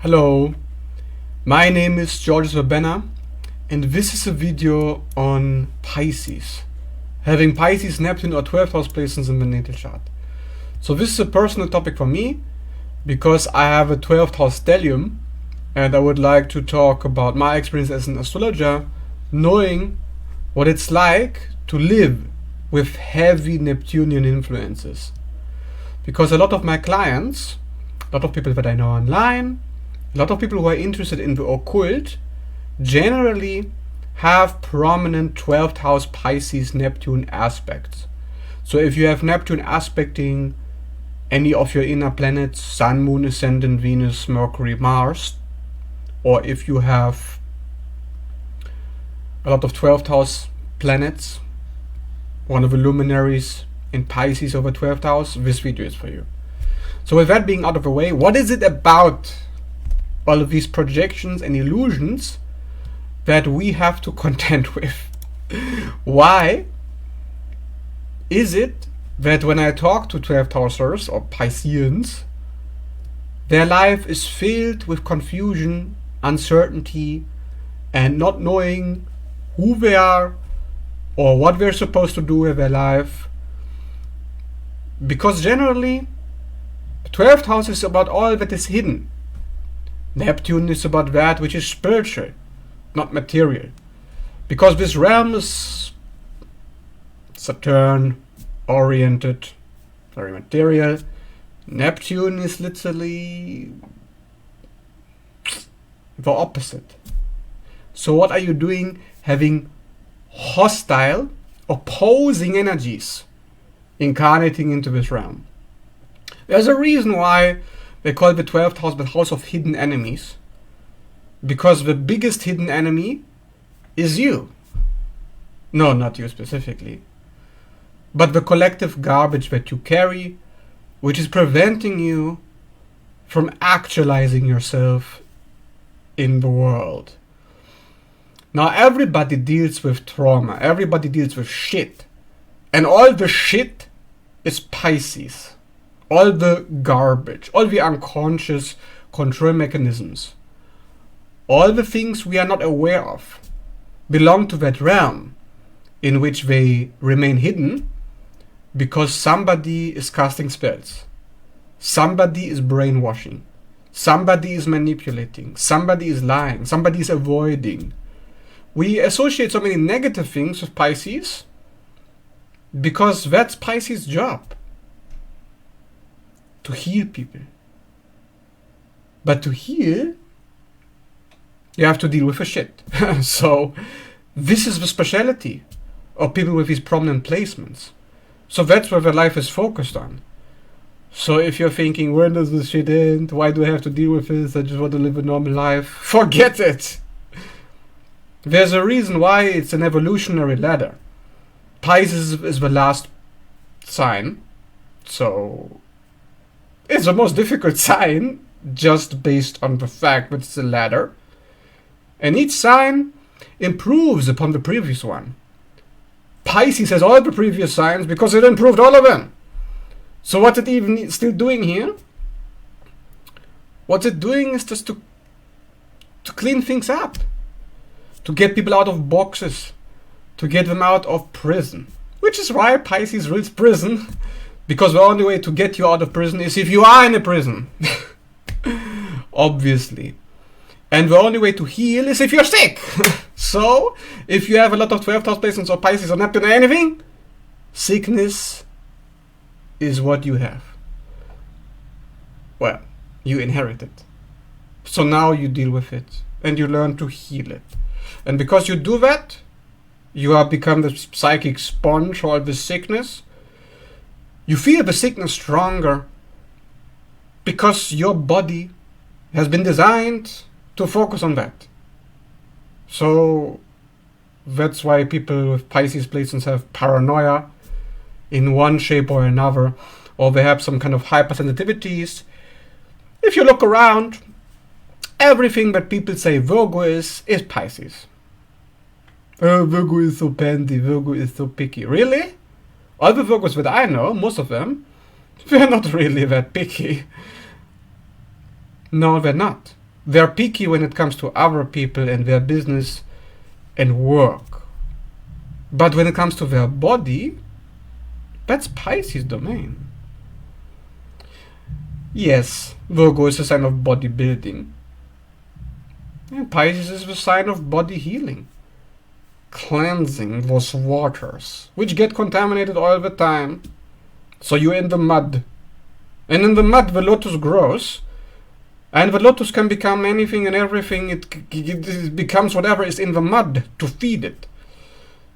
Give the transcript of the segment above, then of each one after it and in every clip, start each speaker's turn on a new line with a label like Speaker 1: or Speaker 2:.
Speaker 1: Hello, my name is George Verbena and this is a video on Pisces. Having Pisces, Neptune or 12th house placements in the natal chart. So this is a personal topic for me because I have a 12th house stellium and I would like to talk about my experience as an astrologer, knowing what it's like to live with heavy Neptunian influences. Because a lot of my clients, a lot of people that I know online, a lot of people who are interested in the occult generally have prominent 12th house Pisces Neptune aspects. So if you have Neptune aspecting any of your inner planets, Sun, Moon, Ascendant, Venus, Mercury, Mars, or if you have a lot of 12th house planets, one of the luminaries in Pisces over 12th house, this video is for you. So with that being out of the way, what is it about all of these projections and illusions that we have to contend with? Why is it that when I talk to 12th housers or Pisceans, their life is filled with confusion, uncertainty, and not knowing who they are or what they're supposed to do with their life? Because generally, 12th house is about all that is hidden. Neptune is about that which is spiritual, not material. Because this realm is Saturn oriented, very material. Neptune is literally the opposite. So what are you doing having hostile, opposing energies incarnating into this realm? There's a reason why they call the 12th house the house of hidden enemies. Because the biggest hidden enemy is you. No, not you specifically. But the collective garbage that you carry, which is preventing you from actualizing yourself in the world. Now everybody deals with trauma. Everybody deals with shit. And all the shit is Pisces. All the garbage, all the unconscious control mechanisms, all the things we are not aware of belong to that realm in which they remain hidden because somebody is casting spells, somebody is brainwashing, somebody is manipulating, somebody is lying, somebody is avoiding. We associate so many negative things with Pisces because that's Pisces' job. To heal people. But to heal, you have to deal with the shit. So this is the speciality of people with these prominent placements. So that's where their life is focused on. So if you're thinking, when does this shit end? Why do I have to deal with this? I just want to live a normal life. Forget it. There's a reason why it's an evolutionary ladder. Pisces is the last sign. So it's the most difficult sign, just based on the fact that it's a ladder. And each sign improves upon the previous one. Pisces has all the previous signs because it improved all of them. So what's it even still doing here? What it's doing is just to clean things up. To get people out of boxes. To get them out of prison. Which is why Pisces rules prison. Because the only way to get you out of prison is if you are in a prison. Obviously. And the only way to heal is if you're sick. So, if you have a lot of 12th house placements or Pisces or Neptune or anything, sickness is what you have. Well, you inherit it. So now you deal with it. And you learn to heal it. And because you do that, you have become the psychic sponge for all the sickness. You feel the sickness stronger because your body has been designed to focus on that. So that's why people with Pisces placements have paranoia in one shape or another, or they have some kind of hypersensitivities. If you look around, everything that people say Virgo is Pisces. Oh, Virgo is so pansy, Virgo is so picky. Really? All the Virgos that I know, most of them, they're not really that picky. No, they're not. They're picky when it comes to other people and their business and work. But when it comes to their body, that's Pisces domain. Yes, Virgo is a sign of bodybuilding. And Pisces is the sign of body healing. Cleansing those waters, which get contaminated all the time. So you're in the mud. And in the mud the lotus grows. And the lotus can become anything and everything. It becomes whatever is in the mud to feed it.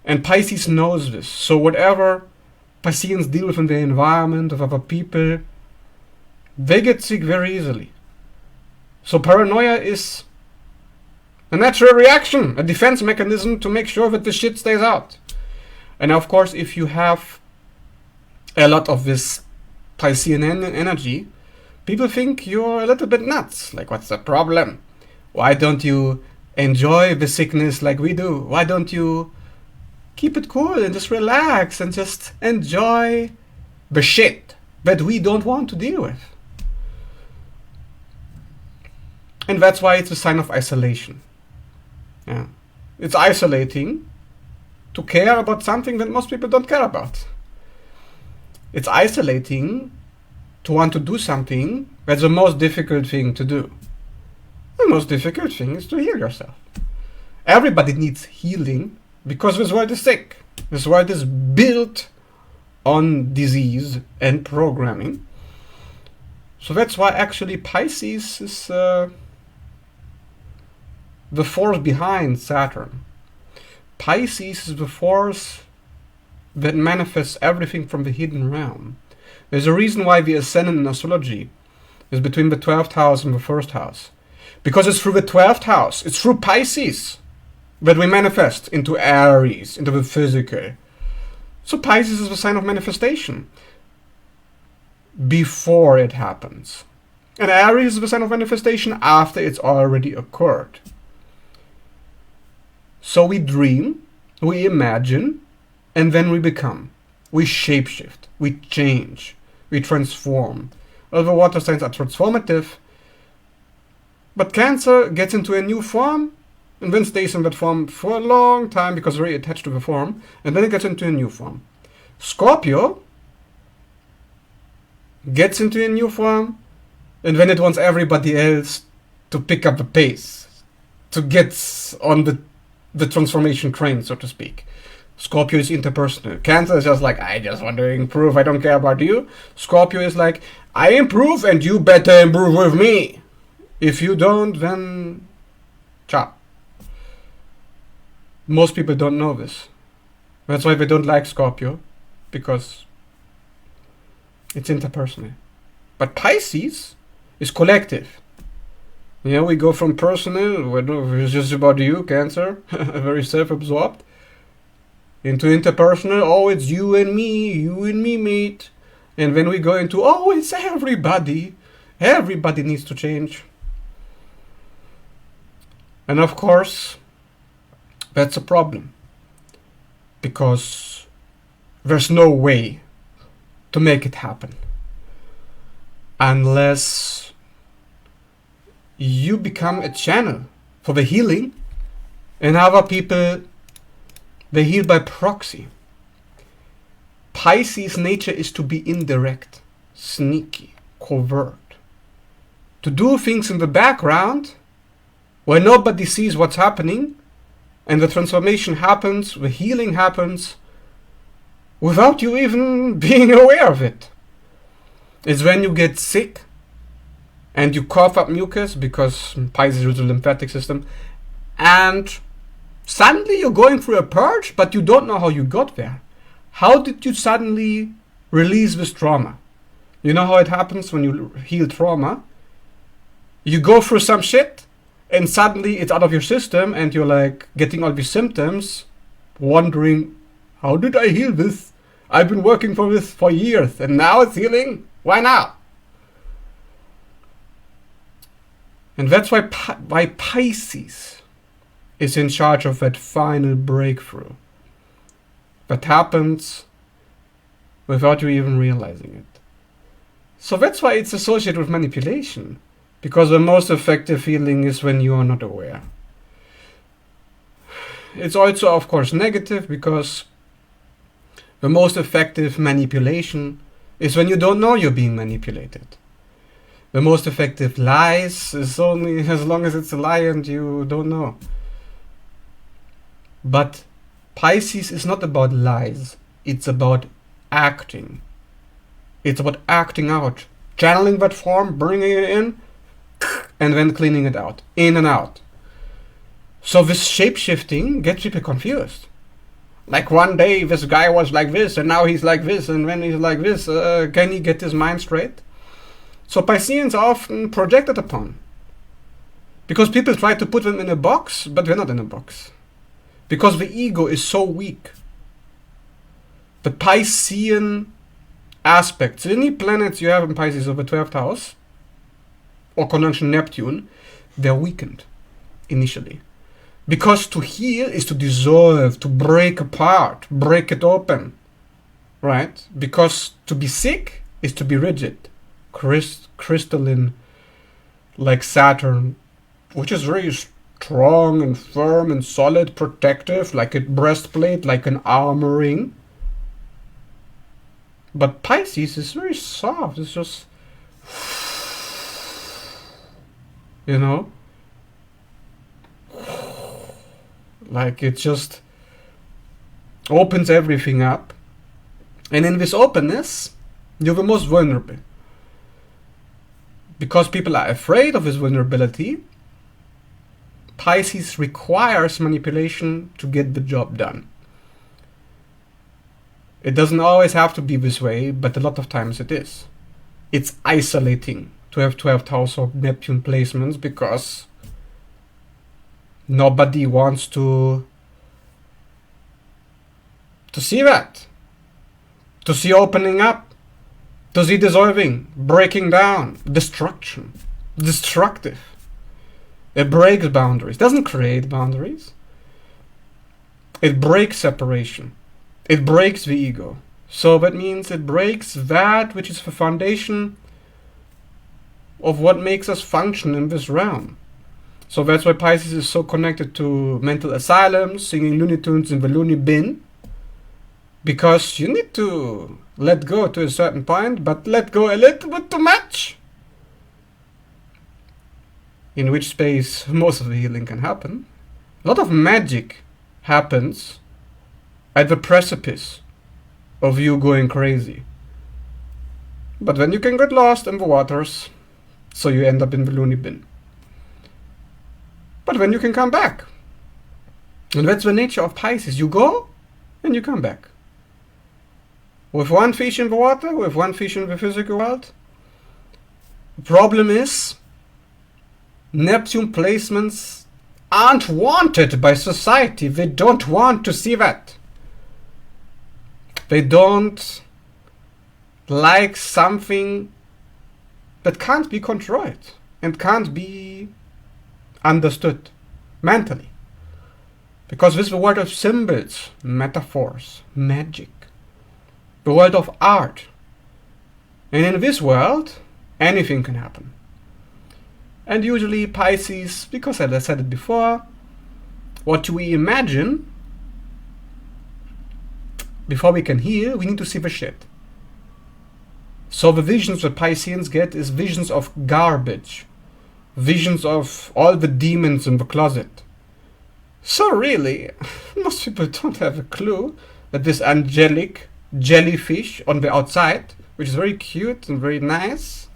Speaker 1: And Pisces knows this. So whatever Pisceans deal with in their environment, of other people, they get sick very easily. So paranoia is a natural reaction, a defense mechanism to make sure that the shit stays out. And of course, if you have a lot of this Piscean energy, people think you're a little bit nuts. Like, what's the problem? Why don't you enjoy the sickness like we do? Why don't you keep it cool and just relax and just enjoy the shit that we don't want to deal with? And that's why it's a sign of isolation. Yeah. It's isolating to care about something that most people don't care about. It's isolating to want to do something that's the most difficult thing to do. The most difficult thing is to heal yourself. Everybody needs healing because this world is sick. This world is built on disease and programming. So that's why actually Pisces is the force behind Saturn. Pisces is the force that manifests everything from the hidden realm. There's a reason why the ascendant in astrology is between the 12th house and the 1st house. Because it's through the 12th house, it's through Pisces that we manifest into Aries, into the physical. So Pisces is the sign of manifestation before it happens. And Aries is the sign of manifestation after it's already occurred. So we dream, we imagine, and then we become. We shapeshift, we change, we transform. All the water signs are transformative, but Cancer gets into a new form and then stays in that form for a long time because it's very attached to the form, and then it gets into a new form. Scorpio gets into a new form, and then it wants everybody else to pick up the pace, to get on the transformation train, so to speak. Scorpio is interpersonal. Cancer is just like, I just want to improve, I don't care about you. Scorpio is like, I improve and you better improve with me. If you don't, then ciao. Most people don't know this. That's why they don't like Scorpio, because it's interpersonal. But Pisces is collective. Yeah, we go from personal, where it's just about you, Cancer, very self-absorbed, into interpersonal, oh, it's you and me, mate. And then we go into, oh, it's everybody. Everybody needs to change. And of course, that's a problem. Because there's no way to make it happen. Unless you become a channel for the healing, and other people, they heal by proxy. Pisces' nature is to be indirect, sneaky, covert. To do things in the background where nobody sees what's happening, and the transformation happens, the healing happens, without you even being aware of it. It's when you get sick and you cough up mucus, because Pisces is the lymphatic system, and suddenly you're going through a purge, but you don't know how you got there. How did you suddenly release this trauma? You know how it happens when you heal trauma? You go through some shit, and suddenly it's out of your system, and you're like getting all these symptoms, wondering, how did I heal this? I've been working for this for years, and now it's healing? Why now? And that's why Pisces is in charge of that final breakthrough that happens without you even realizing it. So that's why it's associated with manipulation. Because the most effective healing is when you are not aware. It's also, of course, negative because the most effective manipulation is when you don't know you're being manipulated. The most effective lies is only as long as it's a lie and you don't know. But Pisces is not about lies. It's about acting. It's about acting out. Channeling that form, bringing it in, and then cleaning it out. In and out. So this shape-shifting gets people confused. Like one day this guy was like this, and now he's like this, and then he's like this. Can he get his mind straight? So Pisceans are often projected upon. Because people try to put them in a box, but they're not in a box. Because the ego is so weak. The Piscean aspects, any planets you have in Pisces of the 12th house, or conjunction Neptune, they're weakened initially. Because to heal is to dissolve, to break apart, break it open. Right? Because to be sick is to be rigid, crystalline, like Saturn, which is very strong and firm and solid, protective, like a breastplate, like an armor ring. But Pisces is very soft. It's just, you know, like it just opens everything up. And in this openness, you're the most vulnerable. Because people are afraid of this vulnerability, Pisces requires manipulation to get the job done. It doesn't always have to be this way, but a lot of times it is. It's isolating to have 12th house of Neptune placements because nobody wants to see that. To see opening up. To see dissolving, breaking down, destruction, destructive. It breaks boundaries. It doesn't create boundaries. It breaks separation. It breaks the ego. So that means it breaks that which is the foundation of what makes us function in this realm. So that's why Pisces is so connected to mental asylums, singing Looney Tunes in the loony bin. Because you need to let go to a certain point, but let go a little bit too much. In which space most of the healing can happen. A lot of magic happens at the precipice of you going crazy. But then you can get lost in the waters, so you end up in the loony bin. But then you can come back. And that's the nature of Pisces. You go and you come back. With one fish in the water, with one fish in the physical world. The problem is, Neptune placements aren't wanted by society. They don't want to see that. They don't like something that can't be controlled and can't be understood mentally. Because this is the world of symbols, metaphors, magic. The world of art. And in this world, anything can happen. And usually Pisces, because as I said it before, what we imagine, before we can heal, we need to see the shit. So the visions that Pisceans get is visions of garbage. Visions of all the demons in the closet. So really, most people don't have a clue that this angelic jellyfish on the outside, which is very cute and very nice,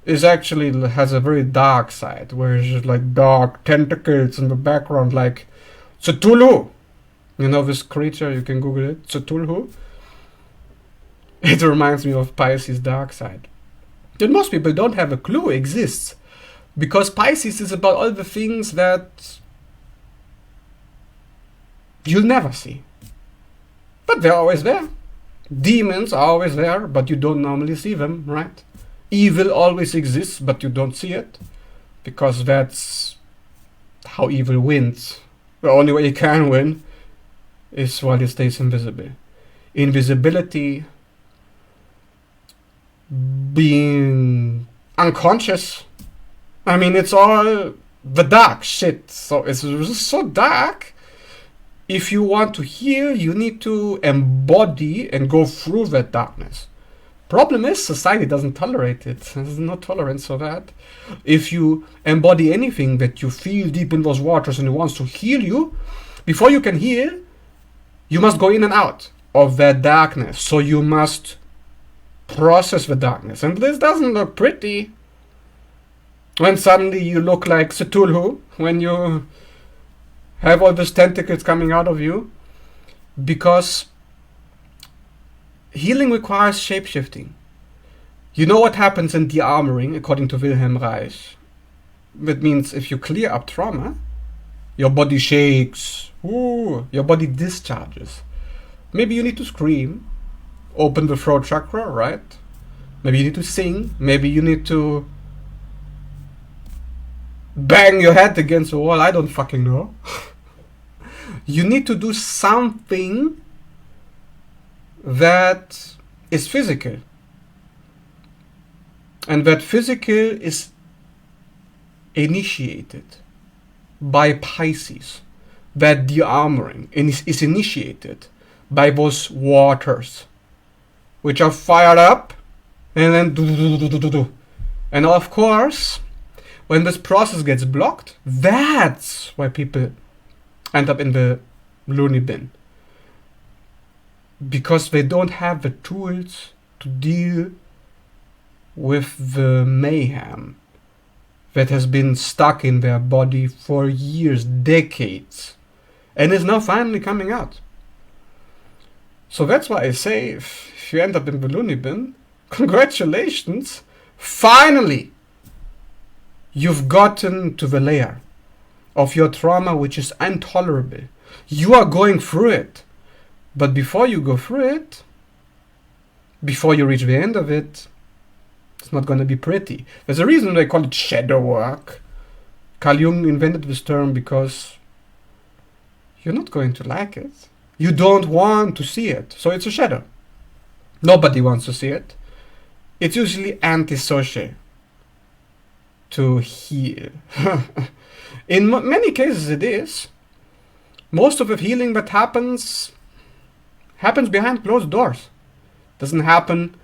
Speaker 1: is actually has a very dark side, where it's just like dark tentacles in the background, like Cthulhu. You know this creature, you can Google it, Cthulhu. It reminds me of Pisces' dark side. That most people don't have a clue exists, because Pisces is about all the things that you'll never see. But they're always there. Demons are always there, but you don't normally see them, right? Evil always exists, but you don't see it. Because that's how evil wins. The only way it can win is while it stays invisible. Invisibility being unconscious. I mean, it's all the dark shit. So it's so dark. If you want to heal, you need to embody and go through that darkness. Problem is, society doesn't tolerate it. There's no tolerance for that. If you embody anything that you feel deep in those waters and it wants to heal you, before you can heal, you must go in and out of that darkness. So you must process the darkness. And this doesn't look pretty. When suddenly you look like Cthulhu, when you have all these tentacles coming out of you, because healing requires shape-shifting. You know what happens in de-armoring, according to Wilhelm Reich. That means if you clear up trauma, your body shakes, your body discharges. Maybe you need to scream, open the throat chakra, right? Maybe you need to sing, maybe you need to bang your head against the wall, I don't fucking know. You need to do something that is physical. And that physical is initiated by Pisces. That de-armoring is initiated by those waters, which are fired up and then do. And of course, when this process gets blocked, that's why people end up in the loony bin. Because they don't have the tools to deal with the mayhem that has been stuck in their body for years, decades, and is now finally coming out. So that's why I say, if you end up in the loony bin, congratulations, finally you've gotten to the layer of your trauma which is intolerable. You are going through it. But before you go through it, before you reach the end of it, it's not going to be pretty. There's a reason they call it shadow work. Carl Jung invented this term because you're not going to like it. You don't want to see it. So it's a shadow. Nobody wants to see it. It's usually antisocial to heal. In many cases it is. Most of the healing that happens behind closed doors. Doesn't happen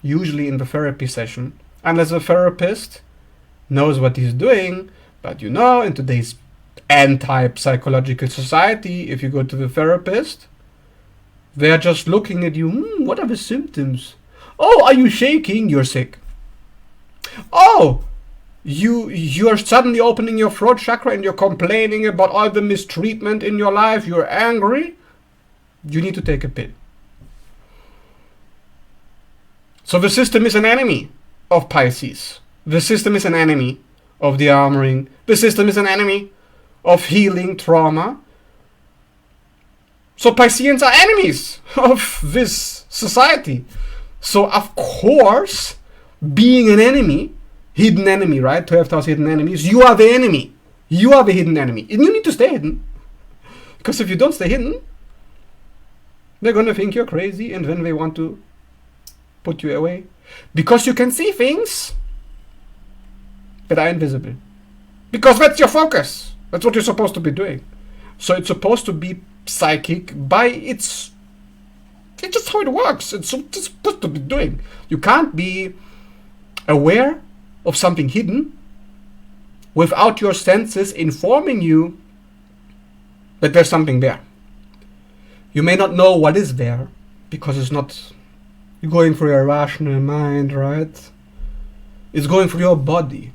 Speaker 1: usually in the therapy session, unless the therapist knows what he's doing. But you know, in today's anti-psychological society, if you go to the therapist, they're just looking at you. What are the symptoms? Oh, are you shaking? You're sick. Oh, you're suddenly opening your throat chakra and you're complaining about all the mistreatment in your life. You're angry. You need to take a pill. So the system is an enemy of Pisces. The system is an enemy of the armoring. The system is an enemy of healing trauma. So Pisceans are enemies of this society. So of course, being an enemy, hidden enemy, right? 12,000 hidden enemies. You are the enemy. You are the hidden enemy. And you need to stay hidden. Because if you don't stay hidden, they're going to think you're crazy, and then they want to put you away. Because you can see things that are invisible. Because that's your focus. That's what you're supposed to be doing. So it's supposed to be psychic by it's just how it works. It's supposed to be doing. You can't be aware of something hidden without your senses informing you that there's something there. You may not know what is there because it's not going through your rational mind, right? It's going through your body.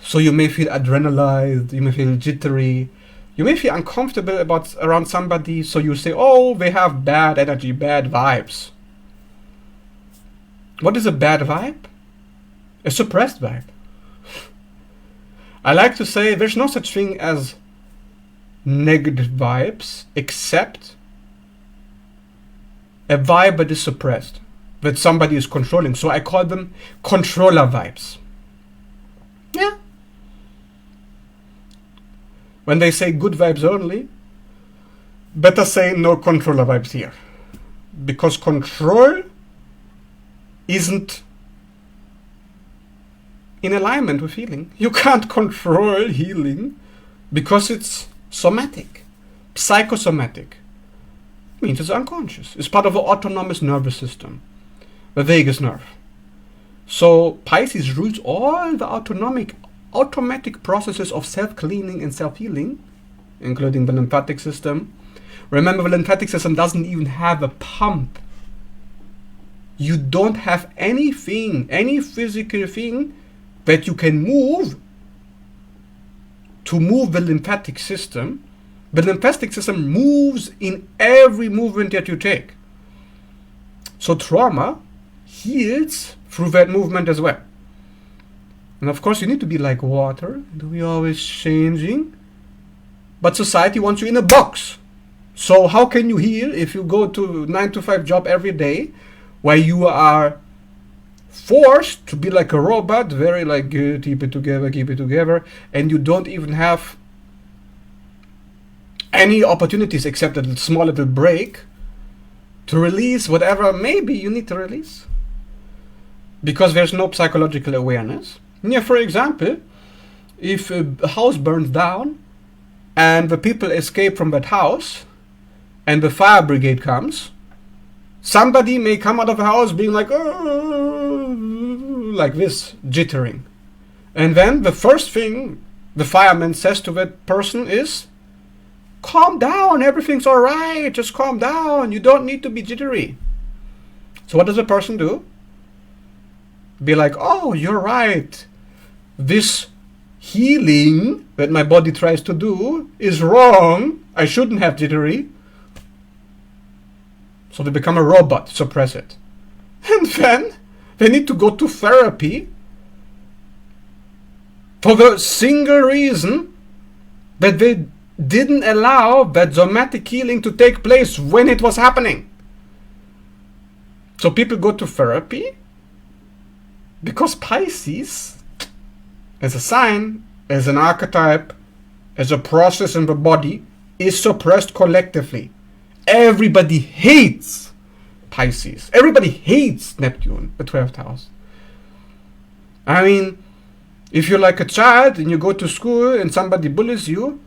Speaker 1: So you may feel adrenalized, you may feel jittery, you may feel uncomfortable around somebody, so you say, oh, they have bad energy, bad vibes. What is a bad vibe? A suppressed vibe. I like to say there's no such thing as negative vibes except a vibe that is suppressed, that somebody is controlling. So I call them controller vibes. Yeah. When they say good vibes only, better say no controller vibes here. Because control isn't in alignment with healing. You can't control healing because it's somatic, psychosomatic. Means it's unconscious. It's part of the autonomous nervous system, the vagus nerve. So Pisces rules all the automatic processes of self-cleaning and self-healing, including the lymphatic system. Remember, the lymphatic system doesn't even have a pump. You don't have anything, any physical thing that you can move to move the lymphatic system. The lymphatic system moves in every movement that you take. So trauma heals through that movement as well. And of course, you need to be like water. We're always changing. But society wants you in a box. So how can you heal if you go to 9-to-5 job every day, where you are forced to be like a robot, very like good, keep it together, and you don't even have any opportunities except a small little break to release whatever maybe you need to release, because there's no psychological awareness. Yeah, for example, if a house burns down and the people escape from that house and the fire brigade comes, somebody may come out of the house being like, oh, like this, jittering. And then the first thing the fireman says to that person is, calm down, everything's all right, just calm down, you don't need to be jittery. So what does the person do? Be like, oh, you're right, this healing that my body tries to do is wrong, I shouldn't have jittery. So they become a robot, suppress it. And then they need to go to therapy for the single reason that they didn't allow that somatic healing to take place when it was happening. So people go to therapy because Pisces, as a sign, as an archetype, as a process in the body, is suppressed collectively. Everybody hates Pisces. Everybody hates Neptune, the 12th house. I mean, if you're like a child and you go to school and somebody bullies you,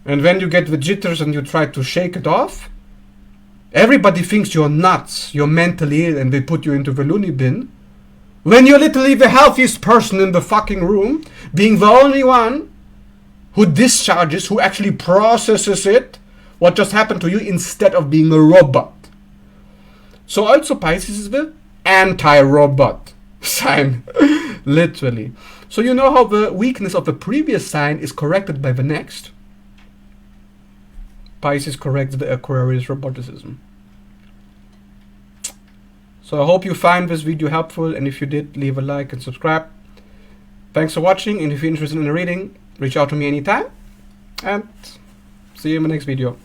Speaker 1: and then you get the jitters and you try to shake it off, everybody thinks you're nuts, you're mentally ill, and they put you into the loony bin, when you're literally the healthiest person in the fucking room, being the only one who discharges, who actually processes it, what just happened to you, instead of being a robot. So also Pisces is the anti-robot sign, literally. So you know how the weakness of the previous sign is corrected by the next? Pisces corrects the Aquarius roboticism. So I hope you find this video helpful, and if you did, leave a like and subscribe. Thanks for watching, and if you're interested in a reading, reach out to me anytime, and see you in the next video.